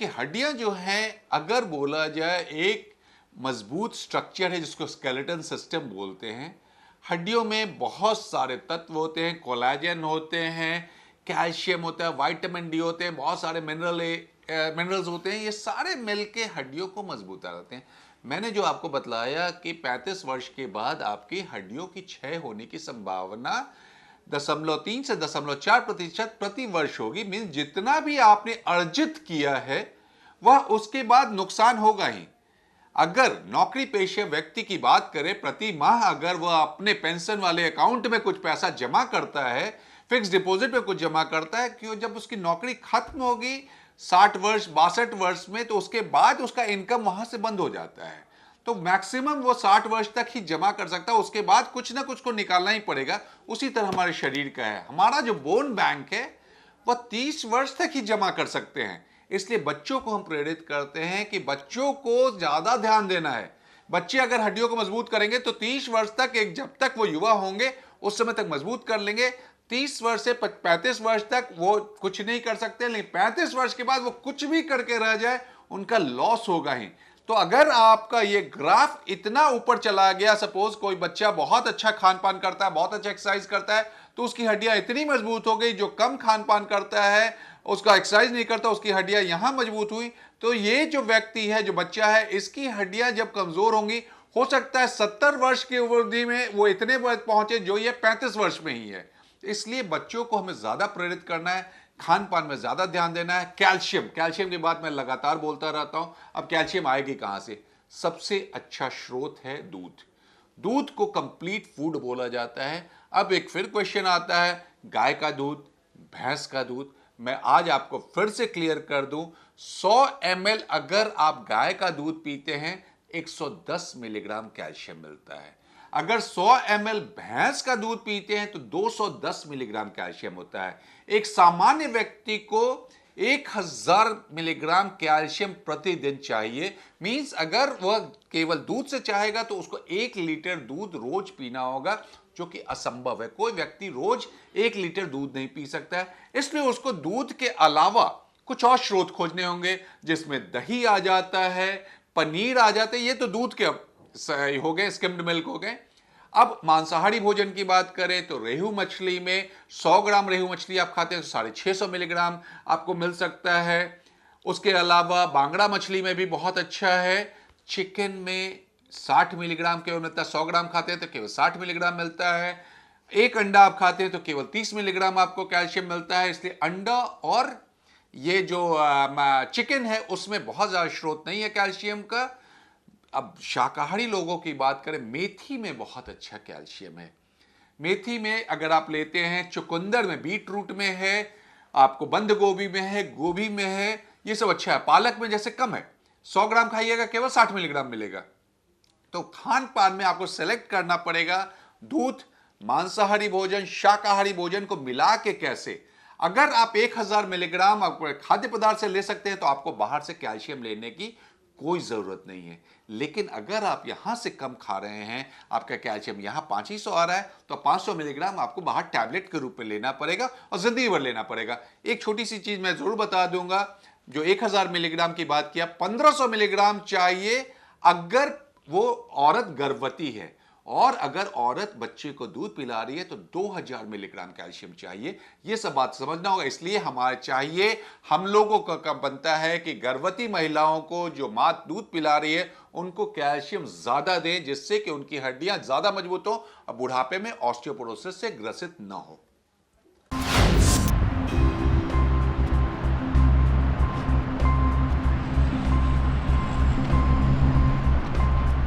देखिए हड्डियां जो हैं, अगर बोला जाए एक मजबूत स्ट्रक्चर है जिसको स्केलेटन सिस्टम बोलते हैं। हड्डियों में बहुत सारे तत्व होते हैं, कोलाजन होते हैं, कैल्शियम होता है, विटामिन डी होते हैं, बहुत सारे मिनरल्स होते हैं। ये सारे मिलके हड्डियों को मजबूत बनाते हैं। मैंने जो आपको बतलाया कि 35 वर्ष के बाद आपकी हड्डियों की क्षय होने की संभावना 0.3 से 0.4% प्रति वर्ष होगी। मीन जितना भी आपने अर्जित किया है वह उसके बाद नुकसान होगा ही। अगर नौकरी पेशे व्यक्ति की बात करें, प्रति माह अगर वह अपने पेंशन वाले अकाउंट में कुछ पैसा जमा करता है, फिक्स डिपॉजिट में कुछ जमा करता है, क्यों जब उसकी नौकरी खत्म होगी 60 वर्ष 62 वर्ष में, तो उसके बाद उसका इनकम वहां से बंद हो जाता है। तो मैक्सिमम वो 60 वर्ष तक ही जमा कर सकता है, उसके बाद कुछ ना कुछ को निकालना ही पड़ेगा। उसी तरह हमारे शरीर का है, हमारा जो बोन बैंक है वह 30 वर्ष तक ही जमा कर सकते हैं। इसलिए बच्चों को हम प्रेरित करते हैं कि बच्चों को ज्यादा ध्यान देना है। बच्चे अगर हड्डियों को मजबूत करेंगे तो 30 वर्ष तक, एक जब तक वो युवा होंगे उस समय तक मजबूत कर लेंगे। 30 वर्ष से 35 वर्ष तक वो कुछ नहीं कर सकते, लेकिन 35 वर्ष के बाद वो कुछ भी करके रह जाए उनका लॉस होगा ही। तो अगर आपका ये ग्राफ इतना ऊपर चला गया, सपोज कोई बच्चा बहुत अच्छा खान पान करता है, बहुत अच्छा एक्सरसाइज करता है, तो उसकी हड्डियां इतनी मजबूत हो गई। जो कम खान पान करता है, उसका एक्सरसाइज नहीं करता, उसकी हड्डियां यहां मजबूत हुई। तो ये जो व्यक्ति है, जो बच्चा है, इसकी हड्डियां जब कमजोर होंगी, हो सकता है 70 वर्ष की अवधि में वो इतने पहुंचे जो ये 35 वर्ष में ही है। इसलिए बच्चों को हमें ज्यादा प्रेरित करना है, खान पान में ज्यादा ध्यान देना है। कैल्शियम की बात मैं लगातार बोलता रहता हूं। अब कैल्शियम आएगी कहां से? सबसे अच्छा स्रोत है दूध। दूध को कंप्लीट फूड बोला जाता है। अब एक फिर क्वेश्चन आता है, गाय का दूध, भैंस का दूध। मैं आज आपको फिर से क्लियर कर दूं, 100 ml अगर आप गाय का दूध पीते हैं 110 मिलीग्राम कैल्शियम मिलता है। अगर 100 ml भैंस का दूध पीते हैं तो 210 मिलीग्राम कैल्शियम होता है। एक सामान्य व्यक्ति को 1000 मिलीग्राम कैल्शियम प्रतिदिन चाहिए। मींस अगर वह केवल दूध से चाहेगा तो उसको 1 लीटर दूध रोज पीना होगा, जो कि असंभव है। कोई व्यक्ति रोज 1 लीटर दूध नहीं पी सकता है। इसलिए उसको दूध के अलावा कुछ और स्रोत खोजने होंगे, जिसमें दही आ जाता है, पनीर आ जाता है। ये तो दूध के हो गए, स्किम्ड मिल्क हो गए। अब मांसाहारी भोजन की बात करें तो रेहू मछली में 100 ग्राम रेहू मछली आप खाते हैं तो 650 मिलीग्राम आपको मिल सकता है। उसके अलावा बांगड़ा मछली में भी बहुत अच्छा है। चिकन में 60 मिलीग्राम केवल मिलता है। 100 ग्राम खाते हैं तो केवल 60 मिलीग्राम मिलता है। एक अंडा आप खाते हैं तो केवल 30 मिलीग्राम आपको कैल्शियम मिलता है। इसलिए अंडा और ये जो चिकन है उसमें बहुत ज्यादा स्रोत नहीं है कैल्शियम का। अब शाकाहारी लोगों की बात करें, मेथी में बहुत अच्छा कैल्शियम है। मेथी में अगर आप लेते हैं, चुकंदर में, बीट रूट में है, आपको बंद गोभी में है, गोभी में है, ये सब अच्छा है। पालक में जैसे कम है, 100 ग्राम खाइएगा केवल 60 मिलीग्राम मिलेगा। तो खान पान में आपको सेलेक्ट करना पड़ेगा दूध, मांसाहारी भोजन, शाकाहारी भोजन को मिला के कैसे। अगर आप 1000 मिलीग्राम खाद्य पदार्थ से ले सकते हैं तो आपको बाहर से कैल्शियम लेने की कोई जरूरत नहीं है। लेकिन अगर आप यहां से कम खा रहे हैं, आपका कैल्शियम यहां 500 आ रहा है, तो 500 मिलीग्राम आपको बाहर टैबलेट के रूप में लेना पड़ेगा और जिंदगी भर लेना पड़ेगा। एक छोटी सी चीज मैं जरूर बता दूंगा, जो 1000 मिलीग्राम की बात किया, 1500 मिलीग्राम चाहिए अगर वो औरत गर्भवती है, और अगर औरत बच्चे को दूध पिला रही है तो 2000 मिलीग्राम कैल्शियम चाहिए। ये सब बात समझना होगा। इसलिए हमारे चाहिए, हम लोगों का बनता है कि गर्भवती महिलाओं को जो मां दूध पिला रही है उनको कैल्शियम ज्यादा दें, जिससे कि उनकी हड्डियां ज्यादा मजबूत हो और बुढ़ापे में ऑस्टियोपोरोसिस से ग्रसित ना हो।